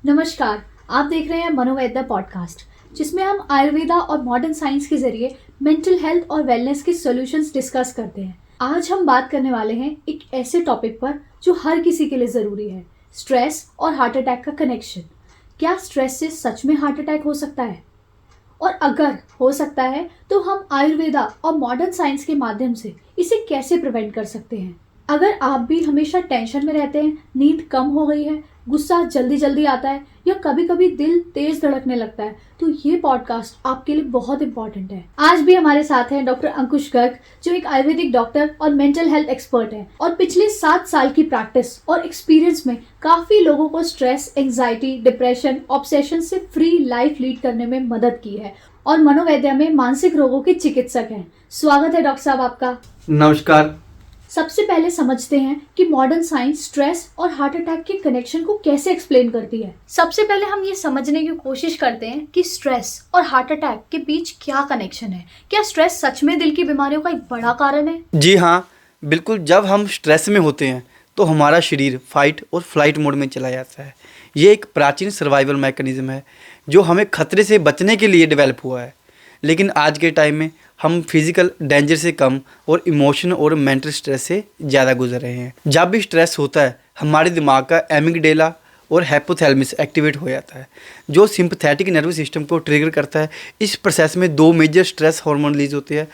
नमस्कार। आप देख रहे हैं मनोवैद्य पॉडकास्ट, जिसमें हम आयुर्वेदा और मॉडर्न साइंस के जरिए मेंटल हेल्थ और वेलनेस के सॉल्यूशंस डिस्कस करते हैं। आज हम बात करने वाले हैं एक ऐसे टॉपिक पर जो हर किसी के लिए ज़रूरी है, स्ट्रेस और हार्ट अटैक का कनेक्शन। क्या स्ट्रेस से सच में हार्ट अटैक हो सकता है? और अगर हो सकता है तो हम आयुर्वेदा और मॉडर्न साइंस के माध्यम से इसे कैसे प्रिवेंट कर सकते हैं? अगर आप भी हमेशा टेंशन में रहते हैं, नींद कम हो गई है, गुस्सा जल्दी जल्दी आता है या कभी कभी दिल तेज धड़कने लगता है, तो ये पॉडकास्ट आपके लिए बहुत इंपॉर्टेंट है। आज भी हमारे साथ हैं डॉक्टर अंकुश गर्ग, जो एक आयुर्वेदिक डॉक्टर और मेंटल हेल्थ एक्सपर्ट है और पिछले 7 साल की प्रैक्टिस और एक्सपीरियंस में काफी लोगों को स्ट्रेस, एंजाइटी, डिप्रेशन, ऑब्सेशन से फ्री लाइफ लीड करने में मदद की है और मनोवैद्य में मानसिक रोगों के चिकित्सक हैं। स्वागत है डॉक्टर साहब आपका। नमस्कार। सबसे पहले समझते हैं कि मॉडर्न साइंस स्ट्रेस और हार्ट अटैक के कनेक्शन को कैसे एक्सप्लेन करती है। सबसे पहले हम ये समझने की कोशिश करते हैं कि स्ट्रेस और हार्ट अटैक के बीच क्या कनेक्शन है। क्या स्ट्रेस सच में दिल की बीमारियों का एक बड़ा कारण है? जी हाँ, बिल्कुल। जब हम स्ट्रेस में होते हैं तो हमारा शरीर फाइट और फ्लाइट मोड में चला जाता है। ये एक प्राचीन सर्वाइवल मैकेनिज्म है जो हमें खतरे से बचने के लिए डेवलप हुआ है। लेकिन आज के टाइम में हम फिजिकल डेंजर से कम और इमोशन और मेंटल स्ट्रेस से ज़्यादा गुजर रहे हैं। जब भी स्ट्रेस होता है हमारे दिमाग का एमिगडेला और हाइपोथैलेमस एक्टिवेट हो जाता है, जो सिंपैथेटिक नर्वस सिस्टम को ट्रिगर करता है। इस प्रोसेस में 2 मेजर स्ट्रेस हार्मोन रिलीज होते हैं,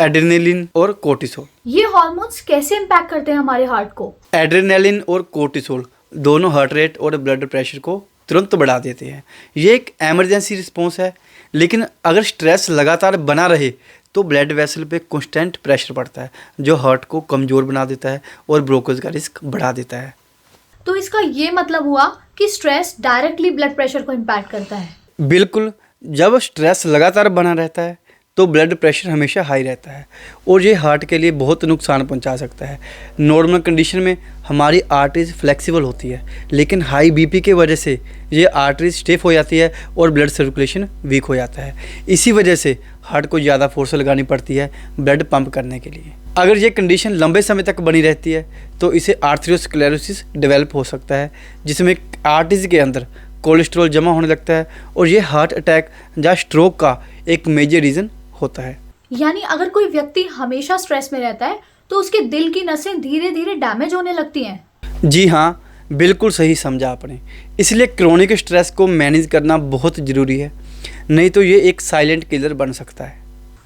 एड्रेनालिन और कोर्टिसोल। ये हार्मोन्स कैसे इम्पैक्ट करते हैं हमारे हार्ट को? एड्रेनालिन और कोर्टिसोल दोनों हार्ट रेट और ब्लड प्रेशर को तुरंत बढ़ा देते हैं। ये एक इमरजेंसी रिस्पॉन्स है, लेकिन अगर स्ट्रेस लगातार बना रहे तो ब्लड वेसल पे कांस्टेंट प्रेशर पड़ता है, जो हार्ट को कमज़ोर बना देता है और ब्रोकेज का रिस्क बढ़ा देता है। तो इसका ये मतलब हुआ कि स्ट्रेस डायरेक्टली ब्लड प्रेशर को इम्पैक्ट करता है। बिल्कुल। जब स्ट्रेस लगातार बना रहता है तो ब्लड प्रेशर हमेशा हाई रहता है और ये हार्ट के लिए बहुत नुकसान पहुंचा सकता है। नॉर्मल कंडीशन में हमारी आर्टरीज फ्लेक्सिबल होती है, लेकिन हाई बीपी के वजह से ये आर्टरीज स्टिफ हो जाती है और ब्लड सर्कुलेशन वीक हो जाता है। इसी वजह से हार्ट को ज़्यादा फोर्स लगानी पड़ती है ब्लड पंप करने के लिए। अगर ये कंडीशन लंबे समय तक बनी रहती है तो इसे आर्थरोस्क्लेरोसिस डेवलप हो सकता है, जिसमें आर्टरीज के अंदर कोलेस्ट्रॉल जमा होने लगता है और ये हार्ट अटैक या स्ट्रोक का एक मेजर रीज़न होता है। यानी अगर कोई व्यक्ति हमेशा स्ट्रेस में रहता है तो उसके दिल की नसें धीरे धीरे डैमेज होने लगती हैं। जी हाँ, बिल्कुल सही समझा आपने। इसलिए क्रोनिक स्ट्रेस को मैनेज करना बहुत ज़रूरी है, नहीं तो ये एक साइलेंट किलर बन सकता है।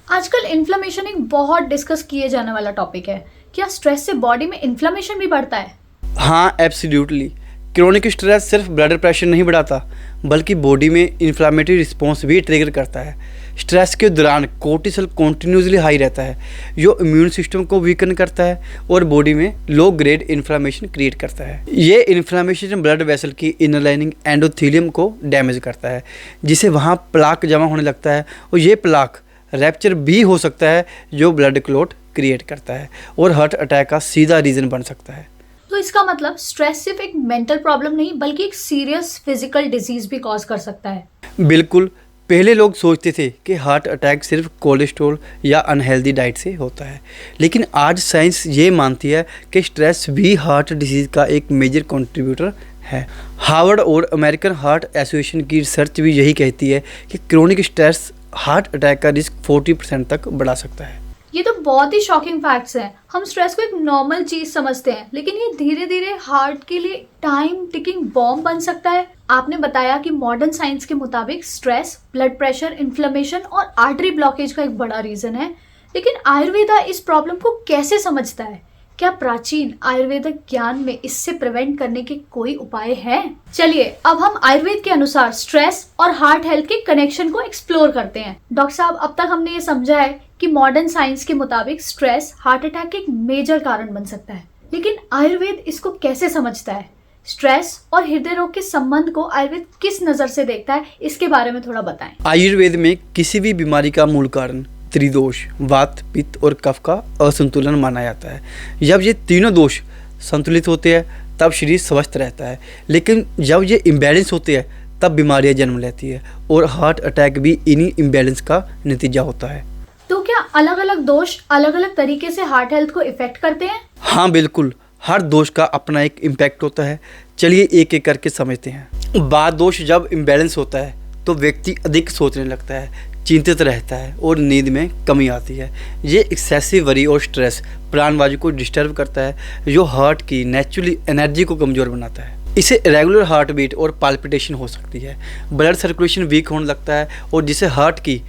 आजकल इन्फ्लेमेशन एक बहुत डिस्कस किए जाने वाला टॉपिक है। क्या स्ट्रेस से बॉडी में इन्फ्लेमेशन भी बढ़ता है? हाँ, एब्सोल्युटली। क्रोनिक स्ट्रेस सिर्फ ब्लड प्रेशर नहीं बढ़ाता, बल्कि बॉडी में इन्फ्लामेटरी रिस्पॉन्स भी ट्रिगर करता है। स्ट्रेस के दौरान कोर्टिसोल कॉन्टिन्यूसली हाई रहता है, जो इम्यून सिस्टम को वीकन करता है और बॉडी में लो ग्रेड इन्फ्लामेशन क्रिएट करता है। ये इन्फ्लामेशन ब्लड वेसल की इनर लाइनिंग एंडोथेलियम को डैमेज करता है, जिससे वहाँ प्लाक जमा होने लगता है और ये प्लाक रैप्चर भी हो सकता है, जो ब्लड क्लॉट क्रिएट करता है और हार्ट अटैक का सीधा रीज़न बन सकता है। तो इसका मतलब स्ट्रेस सिर्फ एक मेंटल प्रॉब्लम नहीं, बल्कि एक सीरियस फिजिकल डिजीज भी कॉज कर सकता है। बिल्कुल। पहले लोग सोचते थे कि हार्ट अटैक सिर्फ कोलेस्ट्रॉल या अनहेल्दी डाइट से होता है, लेकिन आज साइंस ये मानती है कि स्ट्रेस भी हार्ट डिजीज़ का एक मेजर कंट्रीब्यूटर है। हार्वर्ड और अमेरिकन हार्ट एसोसिएशन की रिसर्च भी यही कहती है कि क्रोनिक स्ट्रेस हार्ट अटैक का रिस्क 40% तक बढ़ा सकता है। ये तो बहुत ही शॉकिंग फैक्ट्स हैं। हम स्ट्रेस को एक नॉर्मल चीज समझते हैं, लेकिन ये धीरे धीरे हार्ट के लिए टाइम टिकिंग बॉम्ब बन सकता है। आपने बताया कि मॉडर्न साइंस के मुताबिक स्ट्रेस, ब्लड प्रेशर, इन्फ्लेमेशन और आर्टरी ब्लॉकेज का एक बड़ा रीजन है, लेकिन आयुर्वेदा इस प्रॉब्लम को कैसे समझता है? क्या प्राचीन आयुर्वेदिक ज्ञान में इससे प्रिवेंट करने के कोई उपाय हैं? चलिए अब हम आयुर्वेद के अनुसार स्ट्रेस और हार्ट हेल्थ के कनेक्शन को एक्सप्लोर करते हैं। डॉक्टर साहब, अब तक हमने ये समझा है कि मॉडर्न साइंस के मुताबिक स्ट्रेस हार्ट अटैक के एक मेजर कारण बन सकता है, लेकिन आयुर्वेद इसको कैसे समझता है? स्ट्रेस और हृदय रोग के संबंध को आयुर्वेद किस नजर से देखता है, इसके बारे में थोड़ा बताएं। आयुर्वेद में किसी भी बीमारी का मूल कारण त्रिदोष, वात, पित्त और कफ का असंतुलन माना जाता है। जब ये तीनों दोष संतुलित होते हैं तब शरीर स्वस्थ रहता है, लेकिन जब ये इम्बैलेंस होते हैं तब बीमारियां जन्म लेती है और हार्ट अटैक भी इन्हीं इम्बैलेंस का नतीजा होता है। तो क्या अलग अलग दोष अलग अलग तरीके से हार्ट हेल्थ को इफेक्ट करते हैं? हाँ बिल्कुल। हर दोष का अपना एक इम्पैक्ट होता है। चलिए एक एक करके समझते हैं। बात दोष जब इम्बैलेंस होता है तो व्यक्ति अधिक सोचने लगता है, चिंतित रहता है और नींद में कमी आती है। ये एक्सेसिव वरी और स्ट्रेस प्राणवायु को डिस्टर्ब करता है, जो हार्ट की नेचुरली एनर्जी को कमज़ोर बनाता है। इसे इरेगुलर हार्ट बीट और पाल्पिटेशन हो सकती है। ब्लड सर्कुलेशन वीक होने लगता है और जिससे हार्ट की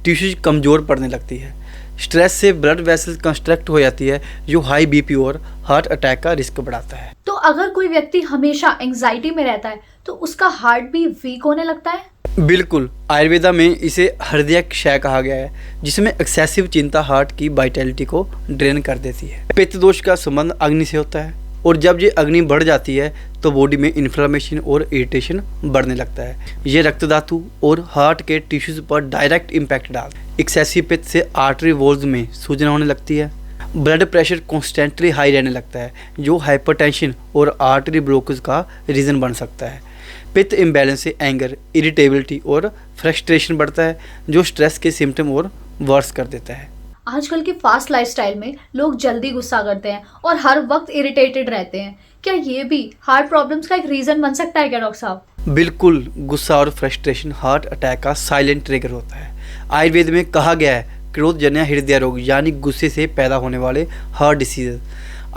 टिश्यूज कमज़ोर पड़ने लगती है। स्ट्रेस से ब्लड वेसल कंस्ट्रक्ट हो जाती है, जो हाई बीपी और हार्ट अटैक का रिस्क बढ़ाता है। तो अगर कोई व्यक्ति हमेशा एंजाइटी में रहता है तो उसका हार्ट भी वीक होने लगता है। बिल्कुल, आयुर्वेदा में इसे हृदय क्षय कहा गया है, जिसमें एक्सेसिव चिंता हार्ट की वाइटैलिटी को ड्रेन कर देती है। पित्त दोष का संबंध अग्नि से होता है और जब ये अग्नि बढ़ जाती है तो बॉडी में इन्फ्लेमेशन और इरिटेशन बढ़ने लगता है। ये रक्त धातु और हार्ट के टिश्यूज पर डायरेक्ट इम्पैक्ट डालता है। एक्सेसिव पित्त से आर्टरी वॉल्स में सूजन होने लगती है। ब्लड प्रेशर कॉन्स्टेंटली हाई रहने लगता है, जो हाइपरटेंशन और आर्टरी ब्लॉकेज का रीज़न बन सकता है। पित्त इम्बैलेंस से एंगर, इरिटेबिलिटी और फ्रस्ट्रेशन बढ़ता है, जो स्ट्रेस के सिम्टम और वर्स कर देता है। आजकल के फास्ट लाइफस्टाइल में लोग जल्दी गुस्सा करते हैं और हर वक्त इरिटेटेड रहते हैं। क्या ये भी हार्ट प्रॉब्लम्स का एक रीजन बन सकता है क्या डॉक्टर साहब? बिल्कुल, गुस्सा और फ्रस्ट्रेशन हार्ट अटैक का साइलेंट ट्रिगर होता है। आयुर्वेद में कहा गया है क्रोधजन्य हृदय रोग यानी गुस्से से पैदा होने वाले हार्ट डिसीज।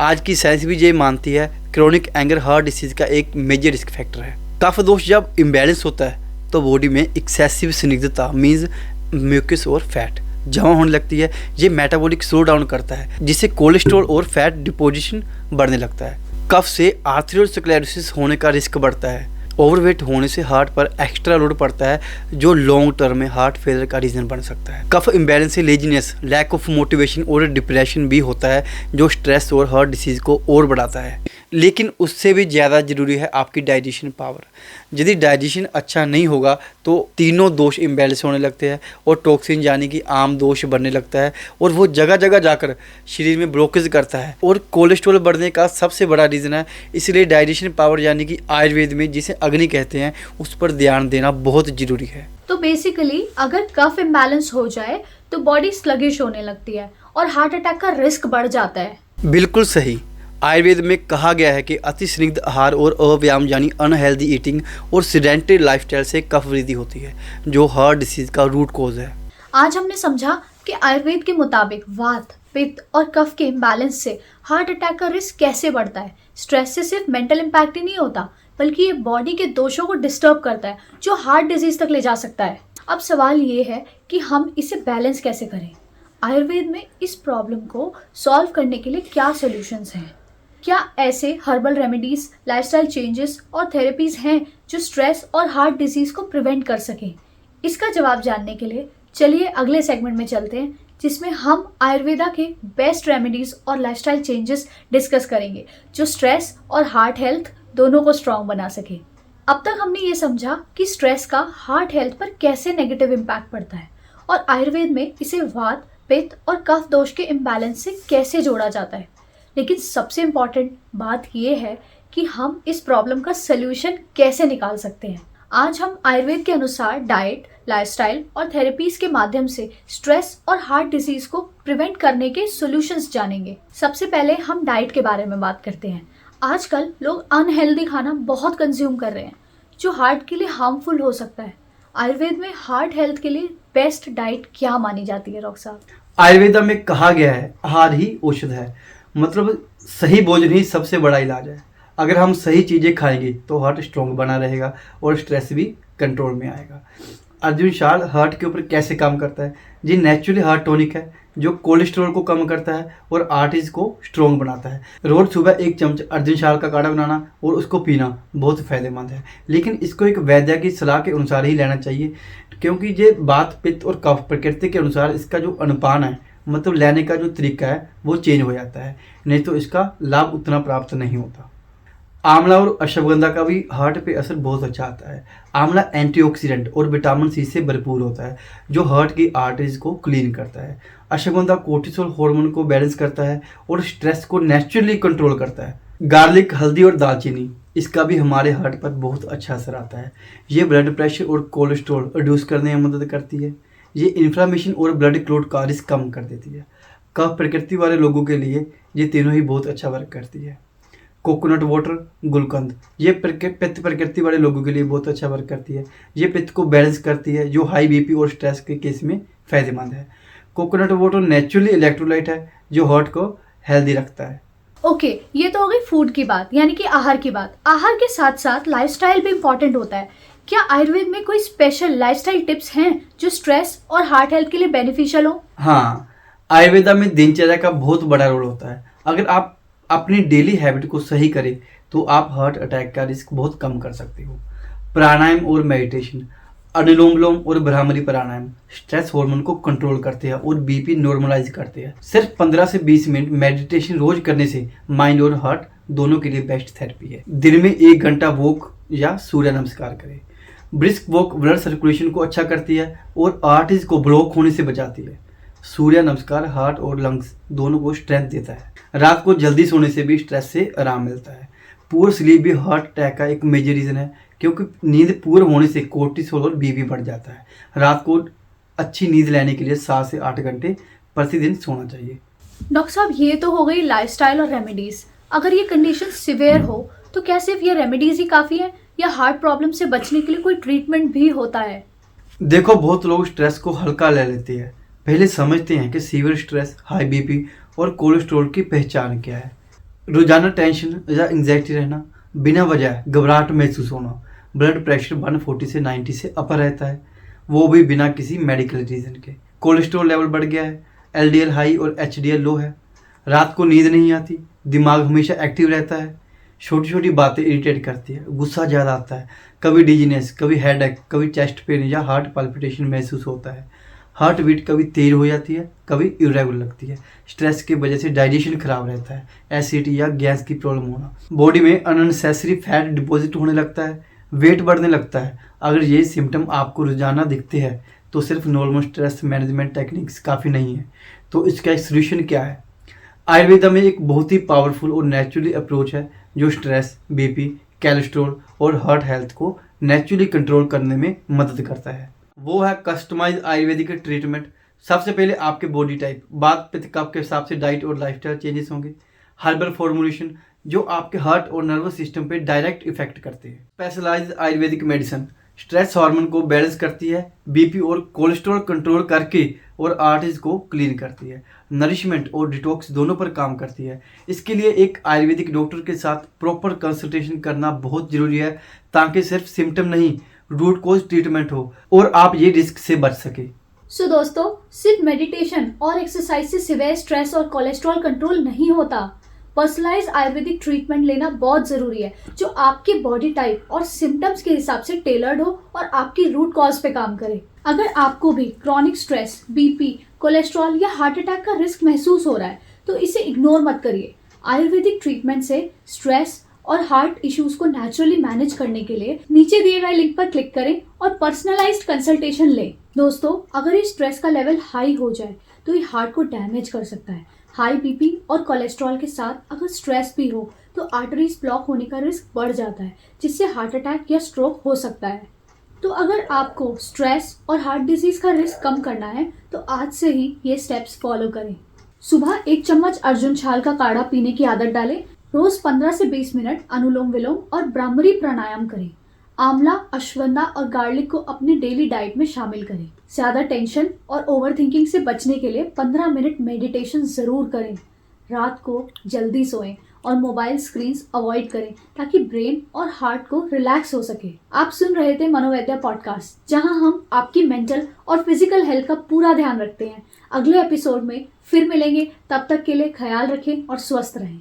आज की साइंस भी ये मानती है क्रोनिक एंगर हार्ट डिसीज का एक मेजर रिस्क फैक्टर है। कफ दोष जब इम्बैलेंस होता है तो बॉडी में एक्सेसिव स्निग्धता मीन्स म्यूकस और फैट जमा होने लगती है। ये मेटाबॉलिक स्लो डाउन करता है, जिससे कोलेस्ट्रॉल और फैट डिपोजिशन बढ़ने लगता है। कफ से आर्थरियोस्क्लेरोसिस होने का रिस्क बढ़ता है। ओवरवेट होने से हार्ट पर एक्स्ट्रा लोड पड़ता है, जो लॉन्ग टर्म में हार्ट फेलियर का रीजन बन सकता है। कफ इम्बैलेंस से लेजीनेस, लैक ऑफ मोटिवेशन और डिप्रेशन भी होता है, जो स्ट्रेस और हार्ट डिसीज को और बढ़ाता है। लेकिन उससे भी ज़्यादा ज़रूरी है आपकी डाइजेशन पावर। यदि डाइजेशन अच्छा नहीं होगा तो तीनों दोष इम्बैलेंस होने लगते हैं और टॉक्सिन यानी कि आम दोष बढ़ने लगता है और वो जगह जगह जाकर शरीर में ब्लॉकेज करता है और कोलेस्ट्रॉल बढ़ने का सबसे बड़ा रीज़न है। इसलिए डाइजेशन पावर यानी कि आयुर्वेद में जिसे अग्नि कहते हैं, उस पर ध्यान देना बहुत ज़रूरी है। तो बेसिकली अगर कफ इम्बैलेंस हो जाए तो बॉडी स्लगिश होने लगती है और हार्ट अटैक का रिस्क बढ़ जाता है। बिल्कुल सही। आयुर्वेद में कहा गया है कि अति स्निग्ध आहार और अव्यायाम यानी अनहेल्दी ईटिंग और सीडेंटरी लाइफस्टाइल से कफ वृद्धि होती है, जो हार्ट डिसीज का रूट कॉज है। आज हमने समझा कि आयुर्वेद के मुताबिक वात, पित्त और कफ के इम्बैलेंस से हार्ट अटैक का रिस्क कैसे बढ़ता है। स्ट्रेस से सिर्फ मेंटल इम्पैक्ट ही नहीं होता, बल्कि ये बॉडी के दोषों को डिस्टर्ब करता है, जो हार्ट डिजीज तक ले जा सकता है। अब सवाल ये है कि हम इसे बैलेंस कैसे करें। आयुर्वेद में इस प्रॉब्लम को सॉल्व करने के लिए क्या सॉल्यूशंस हैं? क्या ऐसे हर्बल रेमेडीज, लाइफस्टाइल चेंजेस और थेरेपीज हैं जो स्ट्रेस और हार्ट डिजीज को प्रिवेंट कर सकें? इसका जवाब जानने के लिए चलिए अगले सेगमेंट में चलते हैं, जिसमें हम आयुर्वेदा के बेस्ट रेमेडीज और लाइफस्टाइल चेंजेस डिस्कस करेंगे, जो स्ट्रेस और हार्ट हेल्थ दोनों को स्ट्रॉन्ग बना सके। अब तक हमने ये समझा कि स्ट्रेस का हार्ट हेल्थ पर कैसे नेगेटिव इम्पैक्ट पड़ता है और आयुर्वेद में इसे वात, पित्त और कफ दोष के इम्बैलेंस से कैसे जोड़ा जाता है। लेकिन सबसे इम्पॉर्टेंट बात यह है कि हम इस प्रॉब्लम का सल्यूशन कैसे निकाल सकते हैं। आज हम आयुर्वेद के अनुसार डाइट, लाइफस्टाइल और थेरेपीज के माध्यम से स्ट्रेस और हार्ट डिजीज को प्रिवेंट करने के सॉल्यूशंस जानेंगे। सबसे पहले हम डाइट के बारे में बात करते हैं। आजकल लोग अनहेल्दी खाना बहुत कंज्यूम कर रहे हैं, जो हार्ट के लिए हार्मफुल हो सकता है। आयुर्वेद में हार्ट हेल्थ के लिए बेस्ट डाइट क्या मानी जाती है डॉक्टर साहब? आयुर्वेदा में कहा गया है आहार ही औषध है, मतलब सही भोजन ही सबसे बड़ा इलाज है। अगर हम सही चीज़ें खाएंगे तो हार्ट स्ट्रॉन्ग बना रहेगा और स्ट्रेस भी कंट्रोल में आएगा। अर्जुन शाल हार्ट के ऊपर कैसे काम करता है? ये नेचुरली हार्ट टॉनिक है, जो कोलेस्ट्रॉल को कम करता है और आर्टरीज को स्ट्रॉन्ग बनाता है। रोज सुबह 1 चम्मच अर्जुन शाल का काढ़ा बनाना और उसको पीना बहुत फायदेमंद है, लेकिन इसको एक वैद्य की सलाह के अनुसार ही लेना चाहिए, क्योंकि ये बात, पित्त और कफ प्रकृति के अनुसार इसका जो अनुपान है, मतलब लेने का जो तरीका है, वो चेंज हो जाता है, नहीं तो इसका लाभ उतना प्राप्त नहीं होता। आंवला और अश्वगंधा का भी हार्ट पे असर बहुत अच्छा आता है। आंवला एंटीऑक्सीडेंट और विटामिन सी से भरपूर होता है, जो हार्ट की आर्टरीज को क्लीन करता है। अश्वगंधा कोर्टिसोल हार्मोन को बैलेंस करता है और स्ट्रेस को नेचुरली कंट्रोल करता है। गार्लिक, हल्दी और दालचीनी, इसका भी हमारे हार्ट पर बहुत अच्छा असर आता है। ये ब्लड प्रेशर और कोलेस्ट्रॉल रिड्यूस करने में मदद करती है। ये इन्फ्लामेशन और ब्लड क्लॉट का रिस्क कम कर देती है। कफ प्रकृति वाले लोगों के लिए ये तीनों ही बहुत अच्छा वर्क करती है। कोकोनट वाटर, गुलकंद, ये पित्त प्रकृति वाले लोगों के लिए बहुत अच्छा वर्क करती है। ये पित्त को बैलेंस करती है, जो हाई बीपी और स्ट्रेस के केस में फ़ायदेमंद है। कोकोनट वाटर नेचुरली इलेक्ट्रोलाइट है जो हार्ट को हेल्दी रखता है। ओके, ये तो हो गई फूड की बात, यानी कि आहार की बात। आहार के साथ साथ लाइफस्टाइल भी इम्पोर्टेंट होता है। क्या आयुर्वेद में कोई स्पेशल लाइफस्टाइल टिप्स हैं जो स्ट्रेस और हार्ट हेल्थ के लिए बेनिफिशियल हो? हाँ, आयुर्वेदा में दिनचर्या का बहुत बड़ा रोल होता है। अगर आप अपनी डेली हैबिट को सही करें तो आप हार्ट अटैक का रिस्क बहुत कम कर सकते हो। प्राणायाम और मेडिटेशन, अनुलोम विलोम और भ्रामरी प्राणायाम स्ट्रेस हार्मोन को कंट्रोल करते हैं और बीपी नॉर्मलाइज करते हैं। सिर्फ 15 से 20 मिनट मेडिटेशन रोज करने से माइंड और हार्ट दोनों के लिए बेस्ट थेरेपी है। दिन में 1 घंटा वॉक या सूर्य नमस्कार करें। ब्रिस्क वॉक ब्लड सर्कुलेशन को अच्छा करती है और आर्टरीज को ब्लॉक होने से बचाती है। सूर्य नमस्कार हार्ट और लंग्स दोनों को स्ट्रेंथ देता है। रात को जल्दी सोने से भी स्ट्रेस से आराम मिलता है। पुअर स्लीप भी हार्ट अटैक का एक मेजर रीज़न है, क्योंकि नींद पूर्ण होने से कोर्टिसोल और बीपी बढ़ जाता है। रात को अच्छी नींद लेने के लिए 7 से 8 घंटे प्रतिदिन सोना चाहिए। डॉक्टर साहब, ये तो हो गई लाइफस्टाइल और रेमेडीज। अगर ये कंडीशन सिवियर हो तो क्या सिर्फ ये रेमेडीज ही काफ़ी है या हार्ट प्रॉब्लम से बचने के लिए कोई ट्रीटमेंट भी होता है? देखो, बहुत लोग स्ट्रेस को हल्का ले लेते हैं, पहले समझते हैं कि सीवियर स्ट्रेस, हाई बीपी और कोलेस्ट्रॉल की पहचान क्या है। रोजाना टेंशन या एंग्जाइटी रहना, बिना वजह घबराहट महसूस होना, ब्लड प्रेशर 140 से 90 से अपर रहता है, वो भी बिना किसी मेडिकल रीज़न के। कोलेस्ट्रॉल लेवल बढ़ गया है, एलडीएल हाई और एचडीएल लो है, रात को नींद नहीं आती, दिमाग हमेशा एक्टिव रहता है, छोटी छोटी बातें इरिटेट करती है, गुस्सा ज़्यादा आता है, कभी डिजीनेस, कभी हेडेक, कभी चेस्ट पेन या हार्ट पल्पिटेशन महसूस होता है, हार्ट बीट कभी तेज हो जाती है, कभी इरेगुलर लगती है, स्ट्रेस की वजह से डाइजेशन खराब रहता है, एसिडिटी या गैस की प्रॉब्लम होना, बॉडी में अननेसेसरी फैट डिपॉजिट होने लगता है, वेट बढ़ने लगता है। अगर ये सिम्टम आपको रोजाना दिखते हैं तो सिर्फ नॉर्मल स्ट्रेस मैनेजमेंट टेक्निक्स काफ़ी नहीं है। तो इसका एक सोल्यूशन क्या है? आयुर्वेदा में एक बहुत ही पावरफुल और नेचुरली अप्रोच है जो स्ट्रेस, बीपी, कोलेस्ट्रॉल और हार्ट हेल्थ को नेचुरली कंट्रोल करने में मदद करता है। वो है कस्टमाइज आयुर्वेदिक ट्रीटमेंट। सबसे पहले आपके बॉडी टाइप, बात पित्त कफ के हिसाब से डाइट और लाइफस्टाइल चेंजेस होंगे। हर्बल फॉर्मुलेशन जो आपके हार्ट और नर्वस सिस्टम पे डायरेक्ट इफेक्ट करते हैं। Specialised Ayurvedic medicine stress hormone को बैलेंस करती है, बीपी और कोलेस्ट्रॉल कंट्रोल करके और आर्टरीज को क्लीन करती है। नरिशमेंट और डिटॉक्स दोनों पर काम करती है। इसके लिए एक आयुर्वेदिक डॉक्टर के साथ प्रॉपर कंसल्टेशन करना बहुत ज़रूरी है, ताकि सिर्फ सिम्टम नहीं, रूट कॉज ट्रीटमेंट हो और आप ये रिस्क से बच सके। सो दोस्तों, सिर्फ मेडिटेशन और एक्सरसाइज से सिवियर स्ट्रेस और कोलेस्ट्रॉल कंट्रोल नहीं होता। पर्सनलाइज आयुर्वेदिक ट्रीटमेंट लेना बहुत ज़रूरी है, जो आपके बॉडी टाइप और सिम्टम्स के हिसाब से टेलर्ड हो और आपकी रूट कॉज पे काम करे। अगर आपको भी क्रॉनिक स्ट्रेस, बीपी, कोलेस्ट्रॉल या हार्ट अटैक का रिस्क महसूस हो रहा है तो इसे इग्नोर मत करिए। आयुर्वेदिक ट्रीटमेंट से स्ट्रेस और हार्ट इश्यूज को नेचुरली मैनेज करने के लिए नीचे दिए गए लिंक पर क्लिक करें और पर्सनलाइज्ड कंसल्टेशन लें। दोस्तों, अगर ये स्ट्रेस का लेवल हाई हो जाए तो ये हार्ट को डैमेज कर सकता है। हाई बीपी और कोलेस्ट्रॉल के साथ अगर स्ट्रेस भी हो तो आर्टरीज ब्लॉक होने का रिस्क बढ़ जाता है, जिससे हार्ट अटैक या स्ट्रोक हो सकता है। तो अगर आपको स्ट्रेस और हार्ट डिजीज का रिस्क कम करना है तो आज से ही ये स्टेप्स फॉलो करें। सुबह 1 चम्मच अर्जुन छाल का काढ़ा पीने की आदत डालें। रोज 15 से 20 मिनट अनुलोम विलोम और भ्रामरी प्राणायाम करें। आंवला, अश्वगंधा और गार्लिक को अपने डेली डाइट में शामिल करें। ज्यादा टेंशन और ओवरथिंकिंग से बचने के लिए 15 मिनट मेडिटेशन जरूर करें। रात को जल्दी सोएं और मोबाइल स्क्रीन्स अवॉइड करें ताकि ब्रेन और हार्ट को रिलैक्स हो सके। आप सुन रहे थे मनोवैद्या पॉडकास्ट, जहां हम आपकी मेंटल और फिजिकल हेल्थ का पूरा ध्यान रखते हैं। अगले एपिसोड में फिर मिलेंगे, तब तक के लिए ख्याल रखें और स्वस्थ रहें।